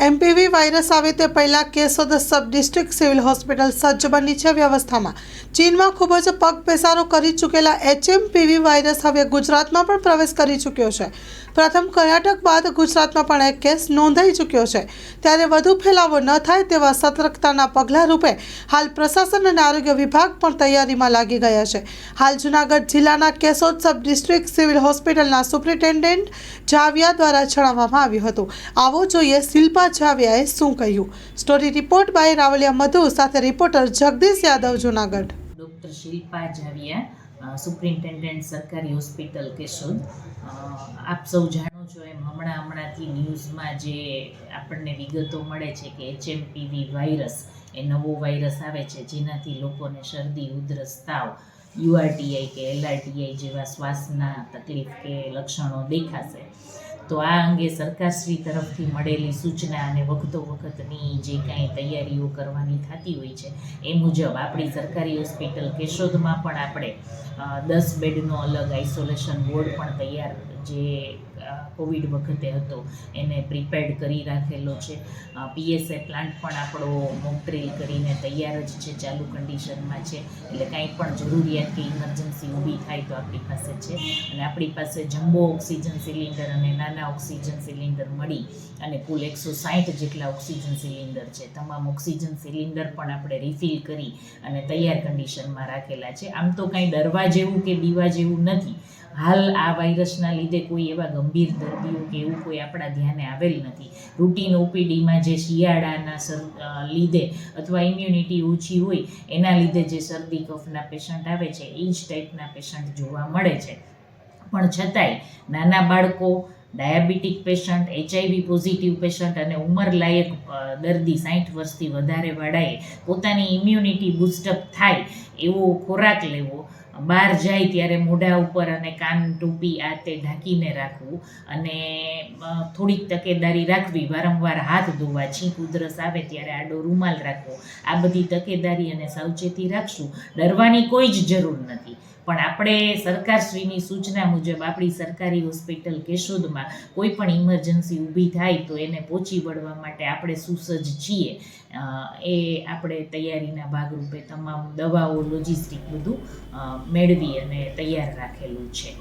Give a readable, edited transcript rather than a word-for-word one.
MPV virus આવે તે પહેલા Keshod sub district civil hospital સજ્જ બની છે વ્યવસ્થામાં ચીનમાં ખૂબ જ પગ પેસારો કરી ચૂકેલા એચએમપીવી વાયરસ હવે ગુજરાતમાં પણ પ્રવેશ કરી ચૂક્યો છે। પ્રથમ કર્ણાટક બાદ ગુજરાતમાં પણ એક કેસ નોંધાઈ ચૂક્યો છે, ત્યારે વધુ ફેલાવો ન થાય તેવા સતર્કતાના પગલાં રૂપે હાલ પ્રશાસન અને આરોગ્ય વિભાગ પણ તૈયારીમાં લાગી ગયા છે। હાલ જૂનાગઢ જિલ્લાના કેશોદ સબ ડિસ્ટ્રિક્ટ સિવિલ હોસ્પિટલના સુપ્રિન્ટેન્ડન્ટ જાવિયા દ્વારા જણાવવામાં આવ્યું હતું। આવો જોઈએ શિલ્પા જાવિયાએ શું કહ્યું। સ્ટોરી રિપોર્ટ બાય રાવલિયા મધુ સાથે reporter Jagdish Yadav, Junagadh. Doctor Shilpa Javiya, superintendent સરકારી હોસ્પિટલ કેશોદ। આપ સૌ જાણો છો એમ હમણાંથી ન્યૂઝમાં જે આપણને વિગતો મળે છે કે એચએમપીવી વાયરસ એ નવો વાયરસ આવે છે જેનાથી લોકોને શરદી, ઉધરસ, તાવ, યુઆરટીઆઈ કે એલઆરટીઆઈ જેવા શ્વાસના તકલીફ કે લક્ષણો દેખાશે। તો આ અંગે સરકારશ્રી તરફથી મળેલી સૂચના અને વખતોવખતની જે કાંઈ તૈયારીઓ કરવાની થતી હોય છે એ મુજબ આપણી સરકારી હોસ્પિટલ કેશોદમાં પણ આપણે 10 બેડનો અલગ આઇસોલેશન વોર્ડ પણ તૈયાર, જે કોવિડ વખતે હતો એને પ્રિપેર્ડ કરી રાખેલો છે। પીએસએ પ્લાન્ટ પણ આપણો મોક ડ્રીલ કરીને તૈયાર જ છે, ચાલુ કન્ડિશનમાં છે, એટલે કાંઈ પણ જરૂરિયાત કે ઇમરજન્સી ઊભી થાય તો આપણી પાસે છે। અને આપણી પાસે જમ્બો ઓક્સિજન સિલિન્ડર અને નાના ઓક્સિજન સિલિન્ડર મળી અને કુલ 160 જેટલા ઓક્સિજન સિલિન્ડર છે। તમામ ઓક્સિજન સિલિન્ડર પણ આપણે રિફિલ કરી અને તૈયાર કન્ડિશનમાં રાખેલા છે। આમ તો કાંઈ ડરવા જેવું કે બીવા જેવું નથી। હાલ આ વાયરસના લીધે કોઈ એવા ગંભીર દર્દીઓ કે એવું કોઈ આપણા ધ્યાને આવેલ નથી। રૂટીન ઓપીડીમાં જે શિયાળાના લીધે અથવા ઇમ્યુનિટી ઓછી હોય એના લીધે જે શરદી કફના પેશન્ટ આવે છે એ જ ટાઈપના પેશન્ટ જોવા મળે છે। પણ છતાંય નાના બાળકો, diabetic patient, HIV positive patient અને ઉંમરલાયક દર્દી 60 વર્ષથી વધારે વાળાએ પોતાની ઇમ્યુનિટી બૂસ્ટઅપ થાય એવો ખોરાક લેવો, બહાર જાય ત્યારે મોઢા ઉપર અને કાન, ટોપી આ તે ઢાંકીને રાખવું અને થોડીક તકેદારી રાખવી, વારંવાર હાથ ધોવા, છીંક ઉધરસ આવે ત્યારે આડો રૂમાલ રાખવો, આ બધી તકેદારી અને સાવચેતી રાખશું। ડરવાની કોઈ જ જરૂર નથી। પણ આપણે સરકારશ્રીની સૂચના મુજબ આપણી સરકારી હોસ્પિટલ કેશોદમાં કોઈ પણ ઇમરજન્સી ઊભી થાય તો એને પહોંચી વળવા માટે આપણે સુસજ્જ છીએ। એ આપણે તૈયારીના ભાગરૂપે તમામ દવાઓ, લોજિસ્ટિક બધું મેળવી અને તૈયાર રાખેલું છે।